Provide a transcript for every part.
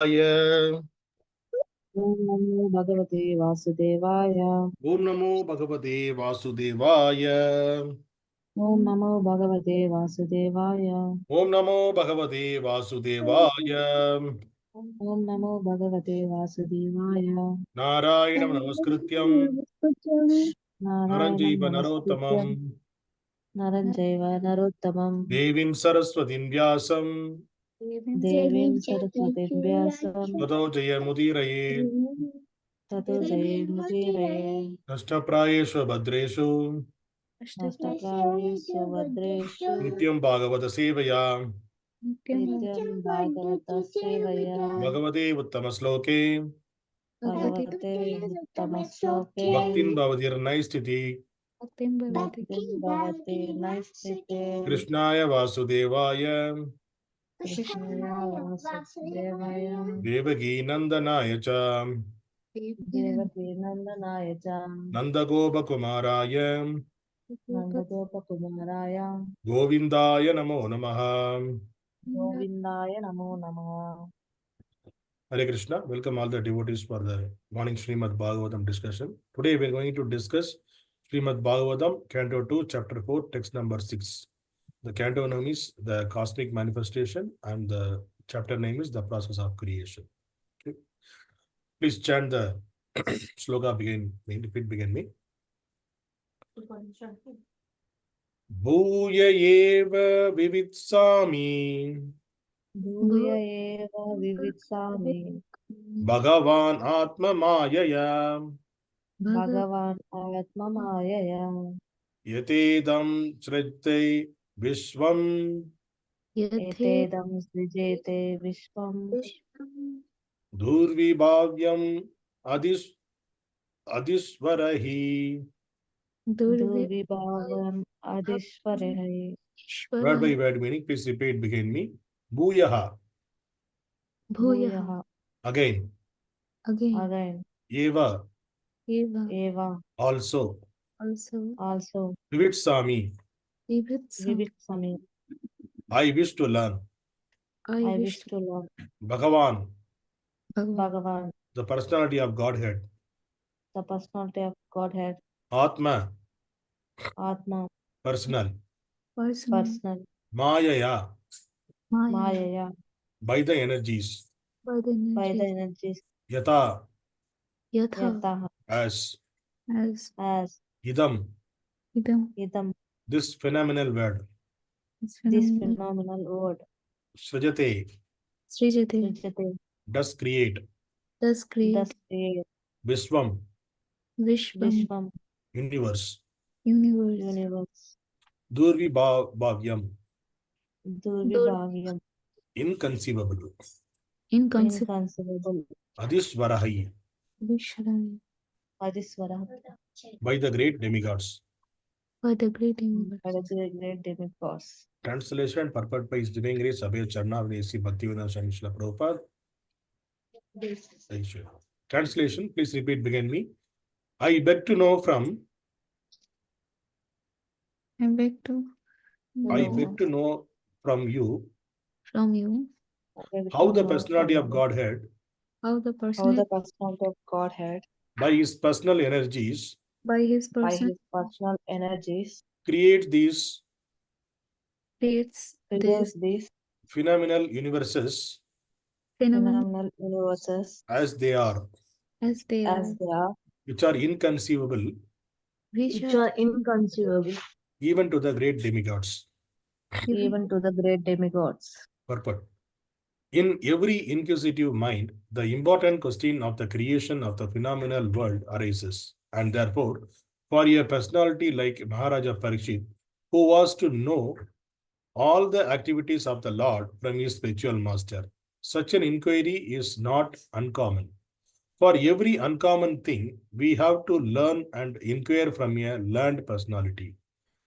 Om Namo Bhagavate Vasudevaya. Om Namo Bhagavate Vasudevaya. Om Namo Bhagavate Vasudevaya. Om Namo Bhagavate Vasudevaya. Om Namo Bhagavate Vasudevaya. Narayanam Namaskrityam Narayanam Naranjaiva Namaskrityam Narottamam Naranjaiva Narottamam Devim Saraswatim Vyasam Devim Saraswatim Vyasam Tato Jayamudiraye Tato Jayamudiraye Nashtaprayeshu Bhadreshu Nashtaprayeshu Vadreshu Nityam Bhagavata Sevaya Nityam Bhagavata Sevaya Bhagavate Uttama Sloke Bhagavate Uttama Sloke Bhaktin Bhavadir Naistiti Bhaktin Bhavati Naistite Krishnaya Vasudevaya Krishnaya Vasudevaya Devaki Nandanaya Cha Devaki Nandanaya Cha Nandagopa Kumaraya Nandagopa Kumaraya Govindaya Namo Namaha. Govindaya Namo Namaha. Hare Krishna. Welcome all the devotees for the morning Srimad Bhagavatam discussion. Today we are going to discuss Srimad Bhagavatam, Canto 2, Chapter 4, text number 6. The canto name is the cosmic manifestation and the chapter name is the process of creation. Okay. Please chant the sloka begin. Repeat begin me. Bhūya eva vivitsāmi Bhūya eva vivitsāmi Bhagavān ātma-māyayā Bhagavān ātma-māyayā yathedaṁ sṛjate viśvaṁ yathedaṁ sṛjate viśvaṁ durvibhāvyam adhīśvaraiḥ. durvibhāvyam adhīśvaraiḥ. Word by word meaning, please repeat behind me. Bhūyaha. Bhūyaha. Again. Again. Eva. Eva. Also. Also. Vivitsāmi. Vivitsāmi. I wish to learn. I wish to learn. Bhagavān. Bhagavān. The personality of Godhead. The personality of Godhead. Ātma. Atma. Personal. Personal. Māyayā. Māyayā. By the energies. By the energies. Yatha. Yatha. As. As. Idam. Idam. This phenomenal word. This phenomenal word. Sṛjate. Sṛjate. Does create. Does create. viśvaṁ. Viśvaṁ. Universe. Universe. Durvibhāvyam. Durvibhāvyam. Inconceivable. Inconceivable. Adhīśvaraiḥ. adhīśvaraiḥ. By the great demigods. By the great demigods. Translation and purport by His Divine Grace Abhay Charna Vinayasi Bhaktivedanta Swami Srila Prabhupada. Translation, please repeat behind me. I beg to know from from you how the personality of Godhead by His personal energies creates these phenomenal universes as they are, which are inconceivable even to the great demigods. Purport. In every inquisitive mind, the important question of the creation of the phenomenal world arises, and therefore, for a personality like Maharaja Parikshit, who was to know all the activities of the Lord from his spiritual master, such an inquiry is not uncommon. For every uncommon thing, we have to learn and inquire from a learned personality.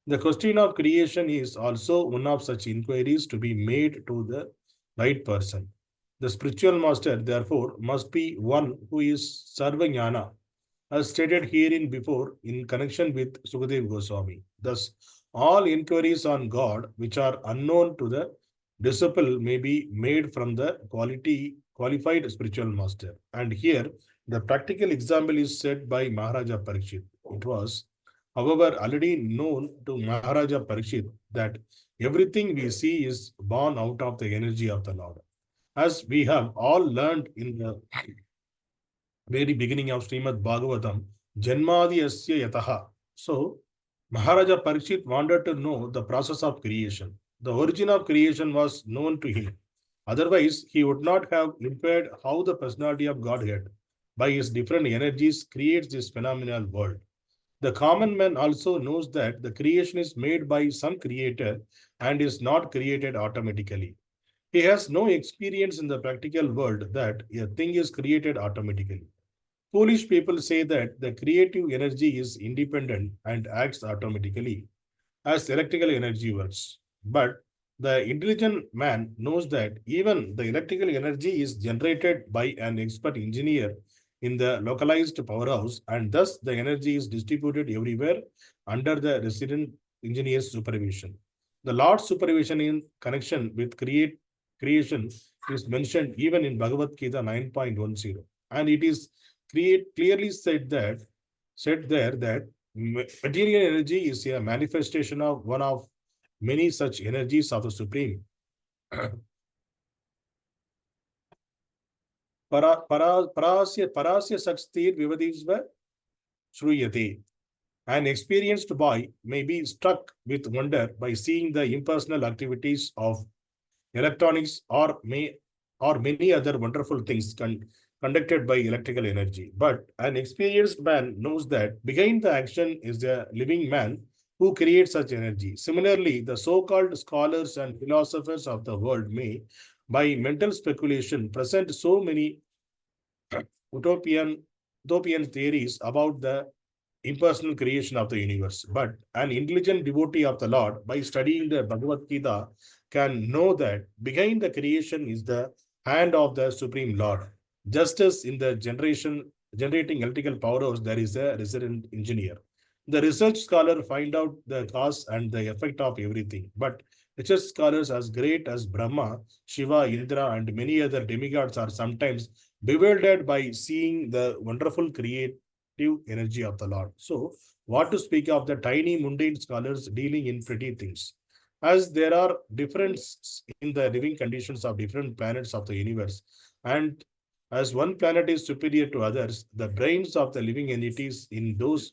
The question of creation is also one of such inquiries to be made to the right person. The spiritual master, therefore, must be one who is sarva-kāraṇa, as stated herein before in connection with Sukadeva Goswami. Thus, all inquiries on God which are unknown to the disciple may be made from the quality qualified spiritual master. And here, the practical example is said by Maharaja Parikshit. It was, however, already known to Maharaja Parikshit that everything we see is born out of the energy of the Lord. As we have all learned in the very beginning of Srimad Bhagavatam, Janmadi Asya Yataha. So, Maharaja Parikshit wanted to know the process of creation. The origin of creation was known to him. Otherwise, he would not have impaired how the personality of Godhead, by his different energies, creates this phenomenal world. The common man also knows that the creation is made by some creator and is not created automatically. He has no experience in the practical world that a thing is created automatically. Foolish people say that the creative energy is independent and acts automatically, as electrical energy works. But the intelligent man knows that even the electrical energy is generated by an expert engineer in the localized powerhouse, and thus the energy is distributed everywhere under the resident engineer's supervision. The Lord's supervision in connection with creation is mentioned even in Bhagavad-gītā 9.10, and it is clearly said there that material energy is a manifestation of one of many such energies of the Supreme. Parasya sac-cid-ānanda-vigrahaḥ sṛjate. An experienced boy may be struck with wonder by seeing the impersonal activities of electronics or many other wonderful things conducted by electrical energy. But an experienced man knows that behind the action is a living man who creates such energy. Similarly, the so-called scholars and philosophers of the world may, by mental speculation, present so many utopian theories about the impersonal creation of the universe. But an intelligent devotee of the Lord, by studying the Bhagavad-gītā, can know that behind the creation is the hand of the Supreme Lord. Just as in the generating electrical powers, there is a resident engineer. The research scholar find out the cause and the effect of everything. But research scholars as great as Brahma, Shiva, Indra, and many other demigods are sometimes bewildered by seeing the wonderful creative energy of the Lord. So, what to speak of the tiny mundane scholars dealing in pretty things? As there are differences in the living conditions of different planets of the universe, and as one planet is superior to others, the brains of the living entities in those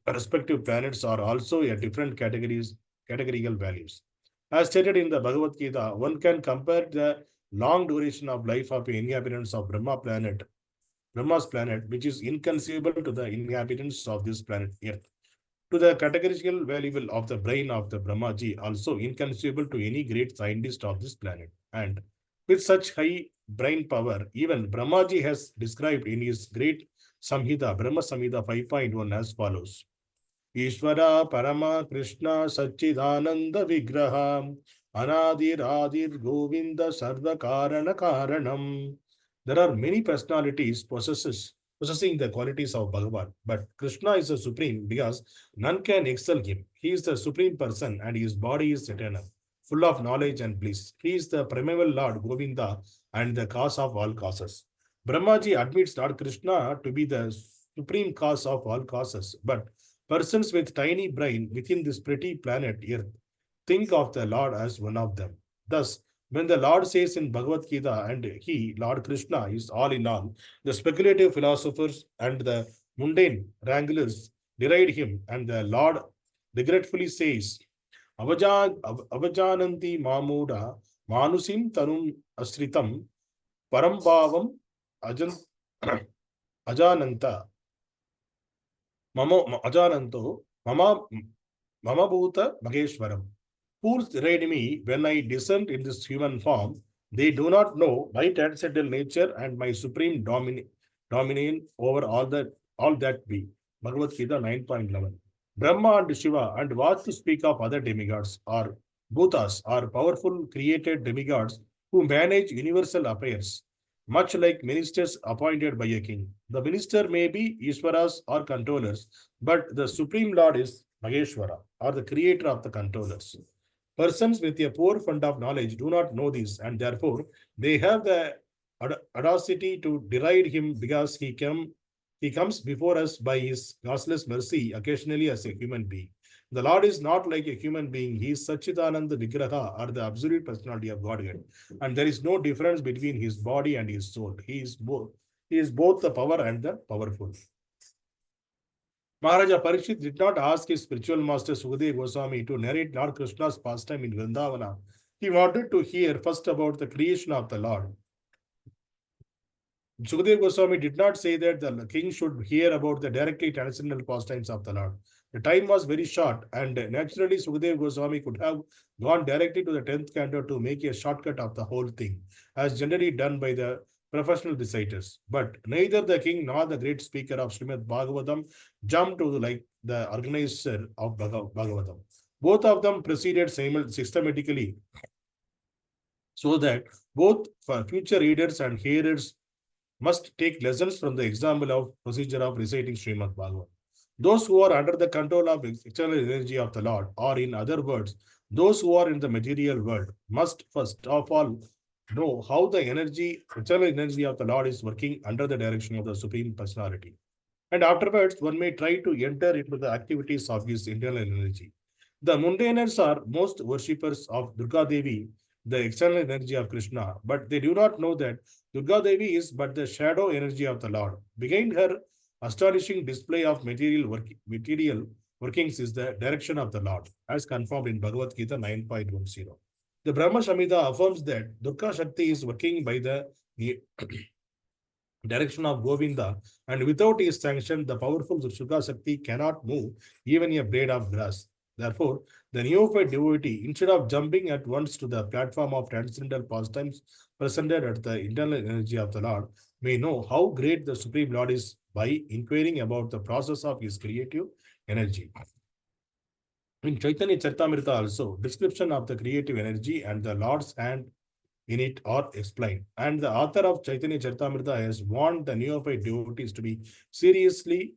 respective planets are also a different categorical values. As stated in the Bhagavad-gītā, one can compare the long duration of life of the inhabitants of Brahma's planet, which is inconceivable to the inhabitants of this planet Earth, to the categorical value of the brain of the Brahmājī, also inconceivable to any great scientist of this planet. And with such high brain power, even Brahmājī has described in his great Samhita, Brahma Samhita 5.1 as follows. īśvaraḥ paramaḥ kṛṣṇaḥ sac-cid-ānanda-vigrahaḥ anādir ādir govindaḥ sarva-kāraṇa-kāraṇam. There are many personalities possessing the qualities of Bhagavan, but Krishna is the supreme because none can excel him. He is the supreme person and his body is eternal, full of knowledge and bliss. He is the primeval Lord Govinda and the cause of all causes. Brahmājī admits Lord Kṛṣṇa to be the supreme cause of all causes, but persons with tiny brain within this pretty planet Earth think of the Lord as one of them. Thus, when the Lord says in Bhagavad-gītā, and he, Lord Kṛṣṇa, is all in all, the speculative philosophers and the mundane wranglers deride him, and the Lord regretfully says, avajananti mamuda manusim tanum asritam parambhavam ajananta ajananto mama bhūta mageshwaram. Fools deride me when I descend in this human form. They do not know my transcendental nature and my supreme dominion over all that be. Bhagavad-gītā 9.11. Brahma and Shiva, and what to speak of other demigods or bhutas, are powerful created demigods who manage universal affairs, much like ministers appointed by a king. The minister may be īśvarahs or controllers, but the Supreme Lord is Maheshwara, or the creator of the controllers. Persons with a poor fund of knowledge do not know this, and therefore they have the audacity to deride him because he comes before us by his causeless mercy, occasionally as a human being. The Lord is not like a human being. He is sac-cid-ānanda-vigrahaḥ, or the absolute personality of Godhead. And there is no difference between his body and his soul. He is both. He is both the power and the powerful. Maharaja Parikshit did not ask his spiritual master Sukadeva Goswami to narrate Lord Kṛṣṇa's pastime in Vrindavana. He wanted to hear first about the creation of the Lord. Sukadeva Goswami did not say that the king should hear about the directly transcendental pastimes of the Lord. The time was very short, and naturally Sukadeva Goswami could have gone directly to the 10th canto to make a shortcut of the whole thing, as generally done by the professional reciters. But neither the king nor the great speaker of Srimad Bhagavatam jumped to like the organizer of Bhagavatam. Both of them proceeded systematically, so that both for future readers and hearers must take lessons from the example of procedure of reciting Srimad Bhagavatam. Those who are under the control of external energy of the Lord, or in other words, those who are in the material world, must first of all know how the external energy of the Lord is working under the direction of the Supreme Personality. And afterwards, one may try to enter into the activities of his internal energy. The mundaners are most worshippers of Durga Devi, the external energy of Krishna, but they do not know that Durga Devi is but the shadow energy of the Lord. Behind her astonishing display of material workings is the direction of the Lord, as confirmed in Bhagavad-gītā 9.10. The Brahma Samhita affirms that Durga Shakti is working by the direction of Govinda, and without his sanction, the powerful Durga Shakti cannot move even a blade of grass. Therefore, the neophyte devotee, instead of jumping at once to the platform of transcendental pastimes presented at the internal energy of the Lord, may know how great the Supreme Lord is by inquiring about the process of his creative energy. In Chaitanya Charitamrita also, description of the creative energy and the Lord's hand in it are explained. And the author of Chaitanya Charitamrita has warned the neophyte devotees to be seriously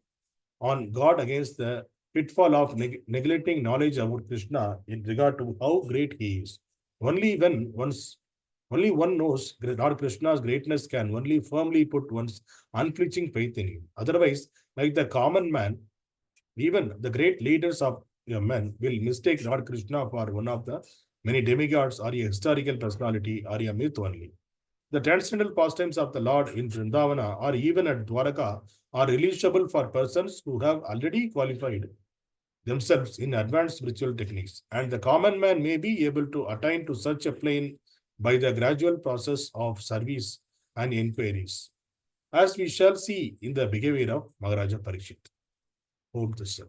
on guard against the pitfall of neglecting knowledge about Krishna in regard to how great he is. Only one knows Lord Krishna's greatness can only firmly put one's unflinching faith in him. Otherwise, like the common man, even the great leaders of men will mistake Lord Kṛṣṇa for one of the many demigods, or a historical personality, or a myth only. The transcendental pastimes of the Lord in Vrindavana or even at Dwaraka are releasable for persons who have already qualified themselves in advanced spiritual techniques, and the common man may be able to attain to such a plane by the gradual process of service and inquiries, as we shall see in the behavior of Maharaja Parikshit. Om Dasa.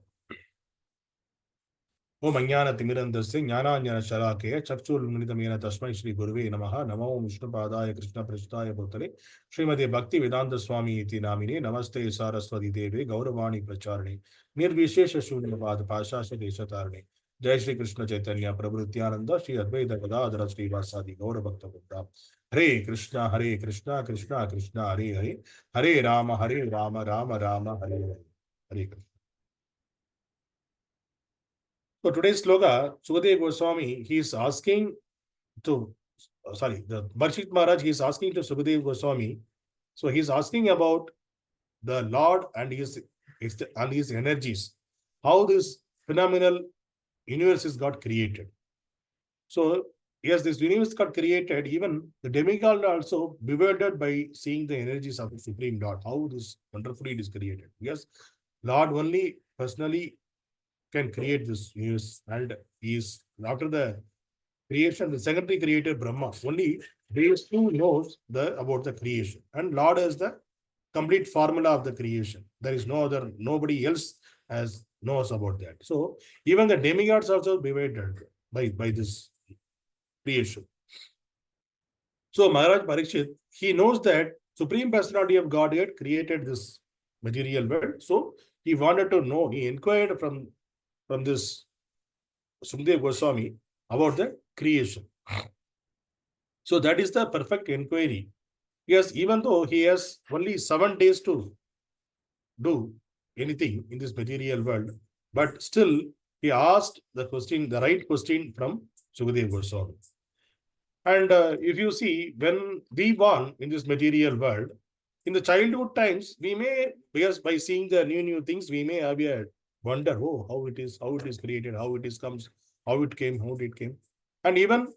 Om Ajnana-timirandasya Jnanāñjana-śalākaya Chakshurmilitamena Tasmai Shri Gurave Namaha Namo Vishnu-padāya Krishna-prasthāya Bhutale Srimati Bhakti-vedanta Swami iti namine Namaste Saraswati Deve Gauravani Pracharane Nirvishesha Shunyavad Pashasya Deshatarane Jai Shri Krishna Chaitanya Prabhu Nityananda Shri Advaita Gadadhara Srivasadi Gaura Bhakta Vrinda Hare Krishna Krishna Krishna Hare Hare Hare Rama Rama Rama Hare Hare Hare Krishna. So today's sloka, Sukadeva Goswami, he is asking to, the Parikshit Maharaj, he is asking to Sukadeva Goswami. So he is asking about the Lord and his energies, how this phenomenal universe got created. So yes, this universe got created, even the demigod also bewildered by seeing the energies of the Supreme Lord, how this wonderfully it is created. Yes, Lord only personally can create this universe, and is after the creation, the secondary creator Brahma. Only these two knows about the creation, and Lord is the complete formula of the creation. There is nobody else knows about that. So even the demigods also bewildered by this creation. So Maharaj Parikshit, he knows that Supreme Personality of Godhead created this material world. So he wanted to know, he inquired from this Sukadeva Goswami about the creation. So that is the perfect inquiry. Yes, even though he has only 7 days to do anything in this material world, but still he asked the right question from Sukadeva Goswami. And if you see, when we born in this material world, in the childhood times, we may, because by seeing the new things, we may have a wonder, oh, how it is created, how it is comes, how it came, how it came. And even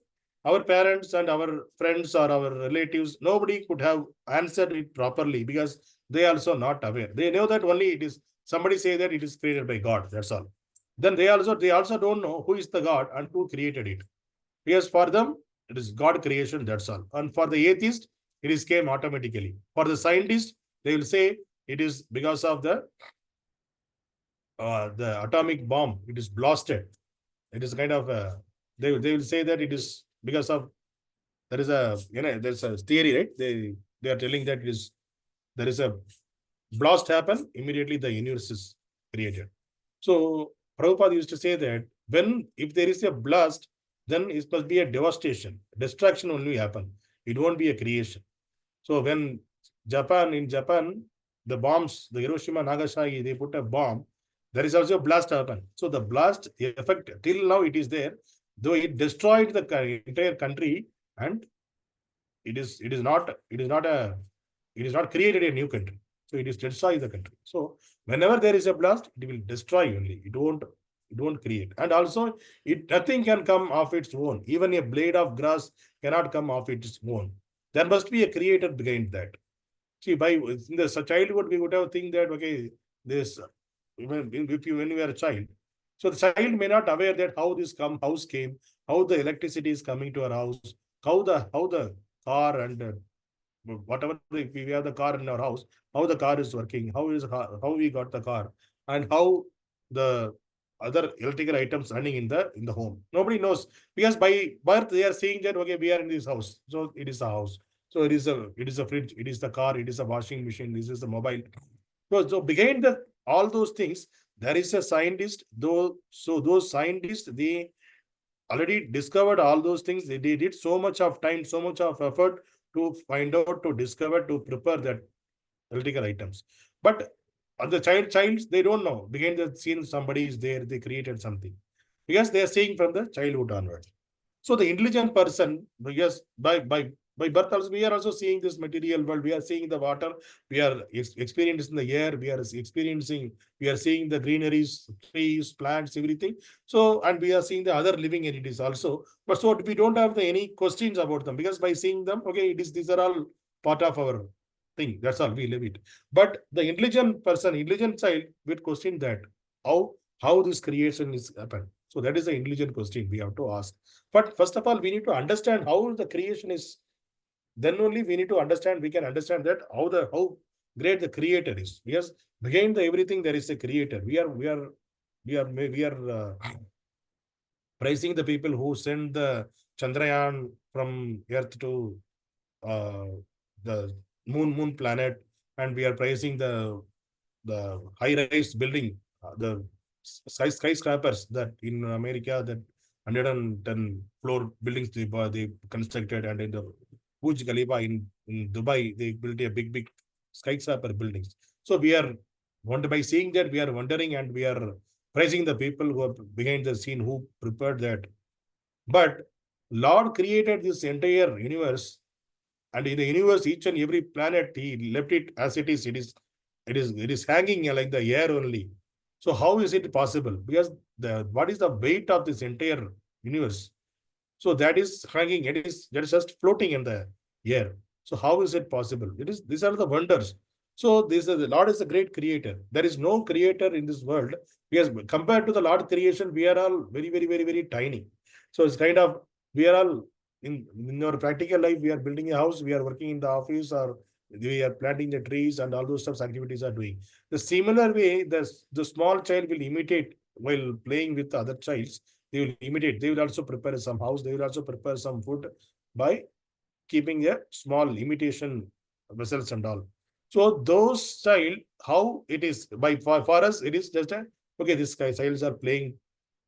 our parents and our friends or our relatives, nobody could have answered it properly because they also not aware. They know that only it is, somebody say that it is created by God, that's all. Then they also don't know who is the God and who created it. Because for them, it is God creation, that's all. And for the atheist, it is came automatically. For the scientist, they will say it is because of the atomic bomb. It is blasted. It is kind of they will say that it is because of, there is a, there's a theory, right? They are telling that there is a blast happen, immediately the universe is created. So Prabhupada used to say that if there is a blast, then it must be a devastation. Destruction only happen. It won't be a creation. So when in Japan, the bombs, the Hiroshima, Nagasaki, they put a bomb, there is also a blast happen. So the blast effect, till now it is there, though it destroyed the entire country, and it is not created a new country. So it is destroy the country. So whenever there is a blast, it will destroy only. It won't create. And also, nothing can come of its own. Even a blade of grass cannot come of its own. There must be a creator behind that. See, in the childhood, we would have think that, okay, this, when you are a child, so the child may not aware that how this house came, how the electricity is coming to our house, how the car and whatever, if we have the car in our house, how the car is working, how we got the car, and how the other electrical items running in the home. Nobody knows, because by birth they are saying that, okay, we are in this house, so it is a house. So it is a fridge, it is the car, it is a washing machine, this is the mobile. So behind all those things, there is a scientist. So those scientists, they already discovered all those things. They did so much of time, so much of effort to find out, to discover, to prepare that electrical items. But the childs, they don't know. Behind the scene, somebody is there, they created something. Because they are seeing from the childhood onwards. So the intelligent person, because by birth also, we are also seeing this material world. We are seeing the water. We are experiencing the air. We are seeing the greeneries, trees, plants, everything. So, and we are seeing the other living entities also. But so we don't have any questions about them, because by seeing them, okay, these are all part of our thing. That's all, we live it. But the intelligent person, intelligent child, will question that how this creation is happened. So that is the intelligent question we have to ask. But first of all, we need to understand how the creation is. Then only we need to understand, we can understand that how great the creator is. Because behind everything there is a creator. We are praising the people who send the Chandrayaan from Earth to uh, the moon planet, and we are praising the high-rise building, the skyscrapers that in America, that 110 floor buildings they constructed, and in the Burj Khalifa in Dubai, they built a big skyscraper buildings. So by seeing that, we are wondering, and we are praising the people who are behind the scene, who prepared that. But Lord created this entire universe, and in the universe, each and every planet, he left it as it is. It is hanging like the air only. So how is it possible? Because what is the weight of this entire universe? So that is hanging. That is just floating in the air. So how is it possible? These are the wonders. So the Lord is a great creator. There is no creator in this world, because compared to the Lord creation, we are all very, very, very, very tiny. So it's kind of, we are all in our practical life, we are building a house, we are working in the office, or we are planting the trees, and all those stuff activities are doing. The similar way, the small child will imitate while playing with the other childs. They will imitate. They will also prepare some house. They will also prepare some food by keeping a small imitation vessels and all. So those child, how it is, for us, it is just a, okay, this guy childs are playing,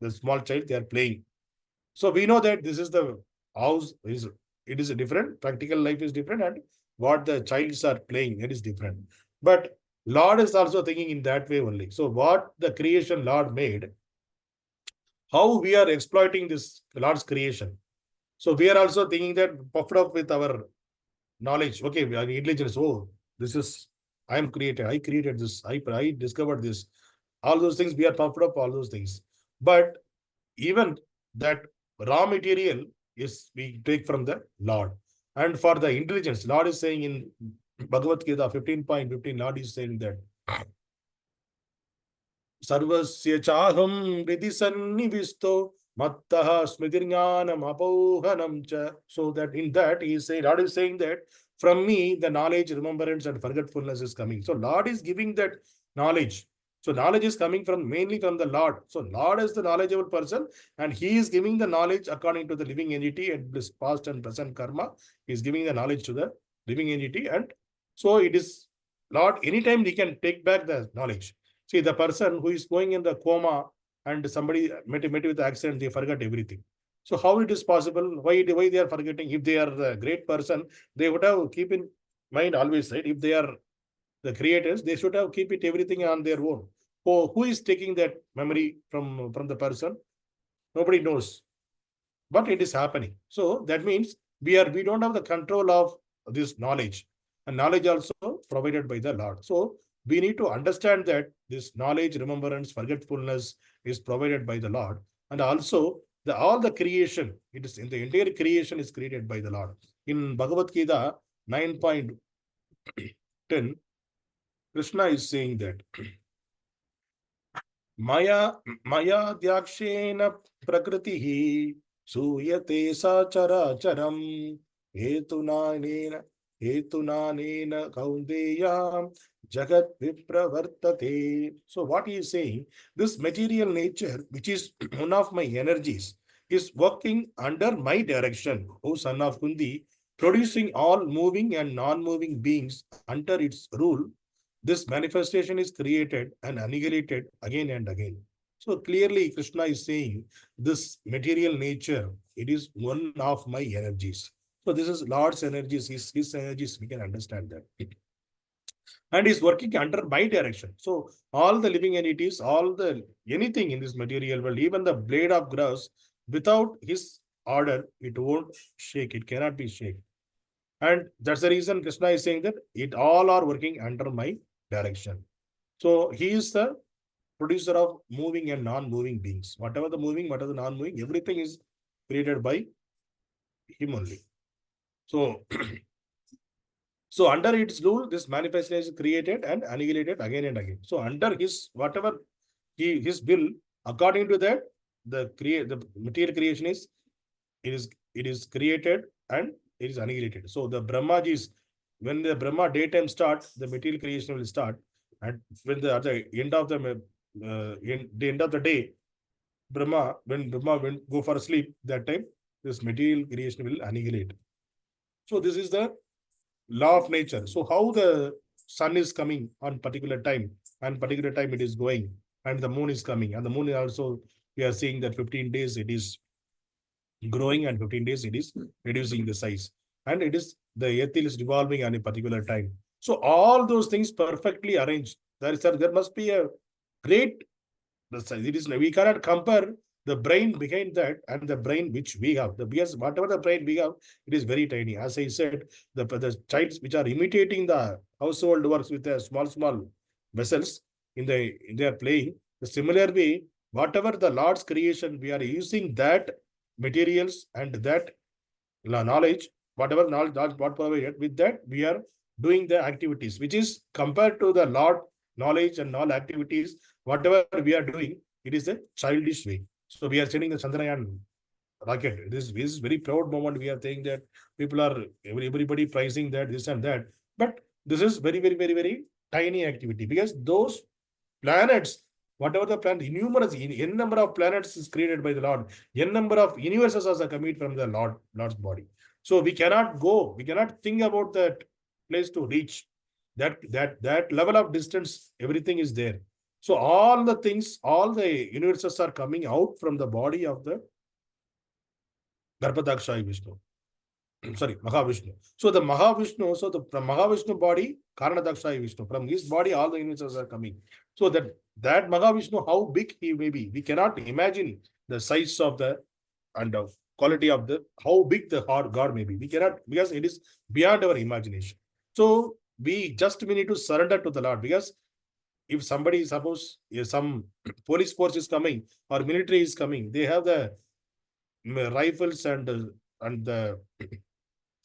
the small child, they are playing. So we know that this is the house, it is a different, practical life is different, and what the childs are playing, it is different. But Lord is also thinking in that way only. So what the creation Lord made, how we are exploiting this Lord's creation. So we are also thinking that puffed up with our knowledge. Okay, we are intelligence. Oh, this is, I am created. I created this. I discovered this. All those things, we are puffed up, all those things. But even that raw material is we take from the Lord. And for the intelligence, Lord is saying in Bhagavad-gītā 15.15, Lord is saying that sarvasya chaham vidhi sannivisto mattaha smritirjnanam apohanam cha. So that in that he is saying, Lord is saying that from me the knowledge, remembrance and forgetfulness is coming. So Lord is giving that knowledge. So knowledge is coming from mainly from the Lord. So Lord is the knowledgeable person, and he is giving the knowledge according to the living entity and this past and present karma. He is giving the knowledge to the living entity, and so it is Lord. Anytime he can take back the knowledge. See, the person who is going in the coma and somebody met with the accident, they forgot everything. So how it is possible? Why they are forgetting? If they are the great person, they would have keep in mind always, right? If they are the creators, they should have keep it everything on their own. So who is taking that memory from the person? Nobody knows, but it is happening. So that means we don't have the control of this knowledge, and knowledge also provided by the Lord. So we need to understand that this knowledge, remembrance, forgetfulness is provided by the Lord, and also all the creation, it is in the entire creation is created by the Lord. In Bhagavad-gītā 9.10, Krishna is saying that Maya dyakshena prakritihi sūyate sac-cid-ānanda-vigrahaḥ hetunanena kaundeya jagat vipravartate. So what he is saying, this material nature, which is one of my energies, is working under my direction, O son of Kundi, producing all moving and non-moving beings under its rule. This manifestation is created and annihilated again and again. So clearly Krishna is saying this material nature, it is one of my energies. So this is Lord's energies, his energies, we can understand that. And is working under my direction. So all the living entities, anything in this material world, even the blade of grass, without his order, it won't shake, it cannot be shaken. And that's the reason Krishna is saying that it all are working under my direction. So he is the producer of moving and non-moving beings. Whatever the moving, whatever the non-moving, everything is created by him only. So, so under its rule, this manifestation is created and annihilated again and again. So under his whatever his will, according to that, the material creation is it is created and it is annihilated. So the Brahmājīs, when the Brahma daytime starts, the material creation will start, and when at the end of the end of the day, when Brahma will go for sleep, that time this material creation will annihilate. So this is the law of nature. So how the sun is coming on particular time, and particular time it is going, and the moon is coming, and the moon also we are seeing that 15 days it is growing and 15 days it is reducing the size, and it is the earth is revolving on a particular time. So all those things perfectly arranged. There must be a great, we cannot compare the brain behind that and the brain which we have. Because whatever the brain we have, it is very tiny. As I said, the childs which are imitating the household works with the small vessels they are playing. The similar way, whatever the Lord's creation, we are using that materials and that knowledge, whatever knowledge, what provided, with that we are doing the activities, which is compared to the Lord knowledge and all activities, whatever we are doing, it is a childish way. So we are sending the Chandrayaan rocket. This is very proud moment. We are saying that people are, everybody pricing that, this and that. But this is very tiny activity, because those planets, whatever the planet, numerous, n number of planets is created by the Lord. N number of universes are coming from the Lord's body. So we cannot think about that place to reach that level of distance. Everything is there. So all the things, all the universes are coming out from the body of the Garbhadakshayi Vishnu. Sorry, Mahavishnu. So the Mahavishnu, from Mahavishnu body, Karanadakshayi Vishnu, from his body, all the universes are coming. So that Mahavishnu, how big he may be, we cannot imagine the size of the, and quality of how big the God may be. We cannot, because it is beyond our imagination. So we need to surrender to the Lord, because if somebody, suppose some police force is coming or military is coming, they have the rifles and the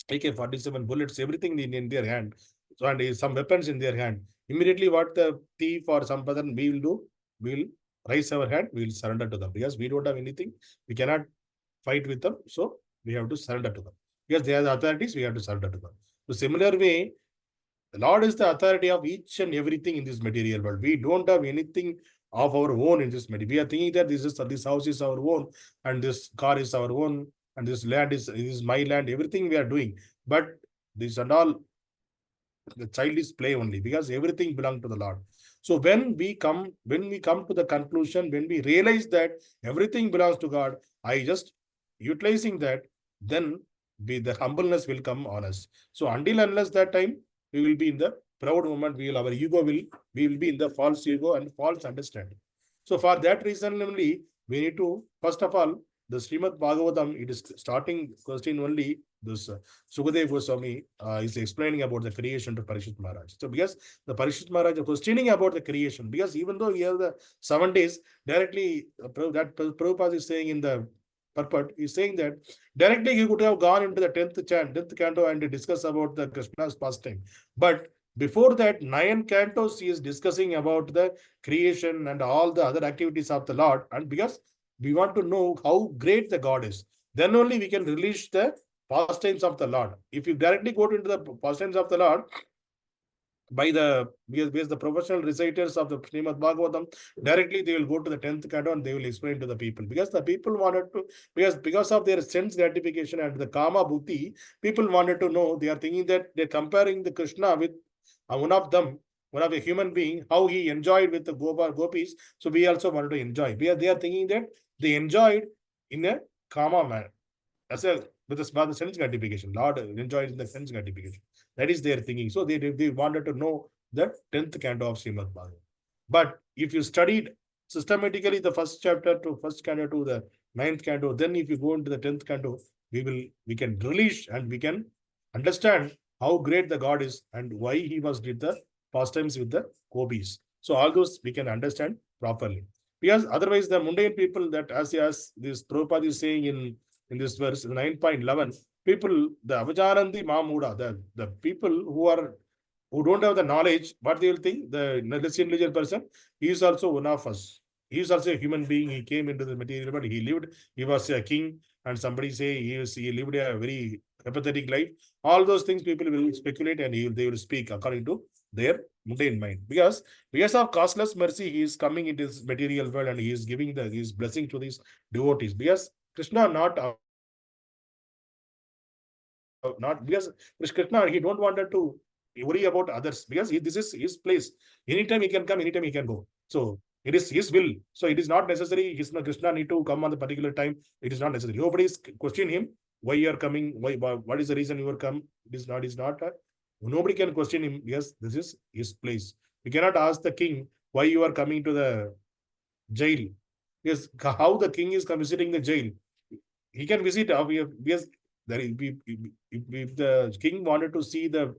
AK-47 bullets, everything in their hand, so, and some weapons in their hand. Immediately, what the thief or some person we will do, we will raise our hand, we will surrender to them, because we don't have anything, we cannot fight with them, so we have to surrender to them. Because they are the authorities, we have to surrender to them. So similar way, the Lord is the authority of each and everything in this material world. We don't have anything of our own in this material. We are thinking that this house is our own, and this car is our own, and this land is my land. Everything we are doing, but this and all, the child is play only, because everything belongs to the Lord. So when we come to the conclusion, when we realize that everything belongs to God, I just utilizing that, then the humbleness will come on us. So until unless that time, we will be in the proud moment, our ego we will be in the false ego and false understanding. So for that reason only, we need to, first of all, the Srimad Bhagavatam, it is starting question only, this Sukadeva Goswami is explaining about the creation to Parishit Maharaj. So because the Parishit Maharaj is questioning about the creation, because even though we have the 7 days, directly that Prabhupada is saying in the Purport, is saying that directly he could have gone into the 10th canto and discuss about the Krishna's pastime. But before that, 9 cantos he is discussing about the creation and all the other activities of the Lord. And because we want to know how great the God is, then only we can release the pastimes of the Lord. If you directly go into the pastimes of the Lord, because the professional reciters of the Srimad Bhagavatam, directly they will go to the 10th canto and they will explain to the people. Because the people wanted to, because of their sense gratification and the kama buddhi, people wanted to know, they are thinking that they're comparing the Krishna with one of them, one of a human being, how he enjoyed with the gopis. So we also wanted to enjoy. They are thinking that they enjoyed in a kama manner, as a with the sense gratification. Lord enjoyed in the sense gratification. That is their thinking. So they wanted to know the 10th canto of Srimad Bhagavatam. But if you studied systematically the first chapter to first canto to the 9th canto, then if you go into the 10th canto, we can release and we can understand how great the God is and why he did the pastimes with the gopis. So all those we can understand properly. Because otherwise the mundane people, that as this Prabhupada is saying in this verse 9.11, people, the avajanandi mamuda, the people who don't have the knowledge, what they will think, the less intelligent person, he is also one of us. He is also a human being. He came into the material world. He was a king, and somebody say he lived a very apathetic life. All those things people will speculate and they will speak according to their mundane mind. Because of causeless mercy, he is coming into this material world and he is giving his blessing to these devotees. Because Kṛṣṇa not because Kṛṣṇa, he don't wanted to worry about others, because this is his place. Anytime he can come, anytime he can go. So it is his will. So it is not necessary Kṛṣṇa need to come on the particular time. It is not necessary. Nobody is questioning him why you are coming. What is the reason you are come? It is not. Nobody can question him, because this is his place. We cannot ask the king why you are coming to the jail. Because how the king is visiting the jail, he can visit. Because if the king wanted to see the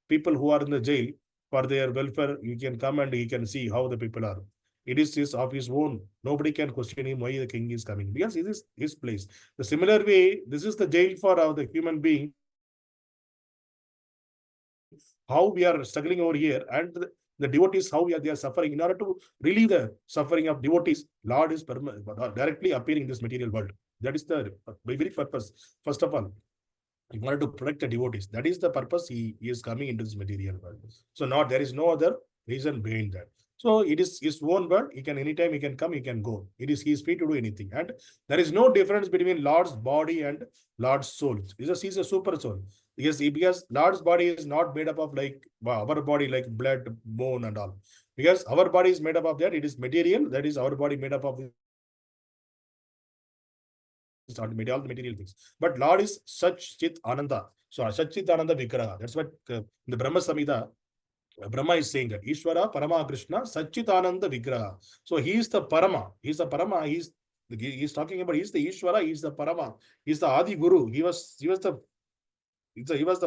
people who are in the jail for their welfare, you can come and he can see how the people are. It is of his own. Nobody can question him why the king is coming, because it is his place. The similar way, this is the jail for the human being. How we are struggling over here, and the devotees, how they are suffering. In order to relieve the suffering of devotees, Lord is directly appearing in this material world. That is the very purpose. First of all, he wanted to protect the devotees. That is the purpose he is coming into this material world. So there is no other reason behind that. So it is his own world. He can anytime he can come, he can go. He is free to do anything. And there is no difference between Lord's body and Lord's soul. Because he is a super soul. Because Lord's body is not made up of like our body, like blood, bone, and all. Because our body is made up of that. It is material. That is our body made up of all the material things. But Lord is sac-cid-ānanda. So sac-cid-ānanda-vigrahaḥ. That's what in the Brahma Samhita, Brahma is saying that īśvaraḥ paramaḥ Kṛṣṇa sac-cid-ānanda-vigrahaḥ. So he is the parama. He is the parama. He is He's talking about, he's the īśvara, he's the paramaḥ, he's the ādi guru. He was the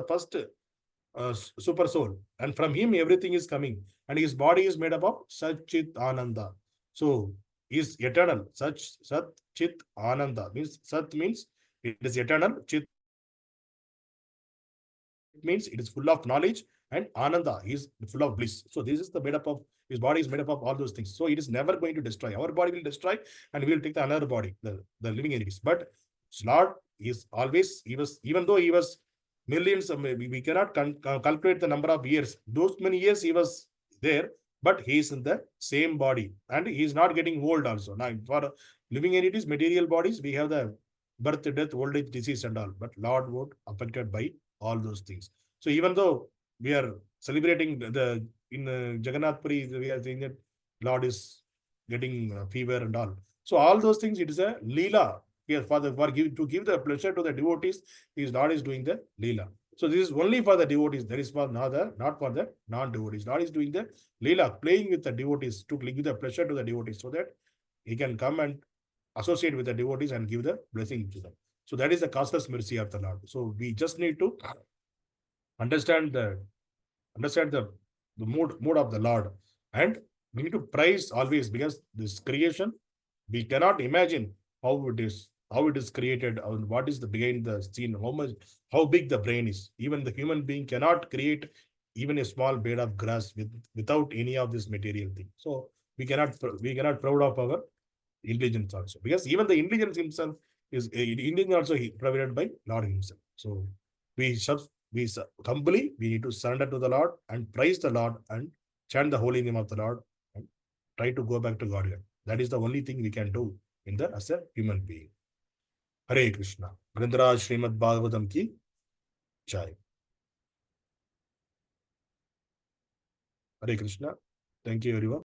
first super soul, and from him everything is coming, and his body is made up of sac-cid-ānanda. So he is eternal. Sat-cid-ānanda means, sat means it is eternal, chit means it is full of knowledge, and ananda is full of bliss. So this is the made up of, his body is made up of all those things. So it is never going to destroy. Our body will destroy, and we will take the another body, the living entities. But Lord is always, he was, even though he was millions of, we cannot calculate the number of years, those many years he was there, but he is in the same body, and he is not getting old also. Now for living entities, material bodies, we have the birth, death, old age, disease and all, but Lord was affected by all those things. So even though we are celebrating in Jagannath Puri, we are saying that Lord is getting fever and all. So all those things, it is a leela. Yes, to give the pleasure to the devotees, his Lord is doing the leela. So this is only for the devotees. That is for not for the non-devotees. Lord is doing the leela, playing with the devotees to give the pleasure to the devotees, so that he can come and associate with the devotees and give the blessing to them. So that is the causeless mercy of the Lord. So we just need to understand the mood of the Lord, and we need to praise always, because this creation, we cannot imagine how it is created, and what is the behind the scene, how big the brain is. Even the human being cannot create even a small blade of grass without any of this material thing. So we cannot proud of our intelligence also, because even the intelligence himself is intelligence also provided by Lord himself. So we humbly, we need to surrender to the Lord and praise the Lord and chant the holy name of the Lord and try to go back to Gaudiya. That is the only thing we can do as a human being. Hare Krishna. Grantaraj Srimad Bhagavatam ki jai. Hare Krishna. Thank you, everyone.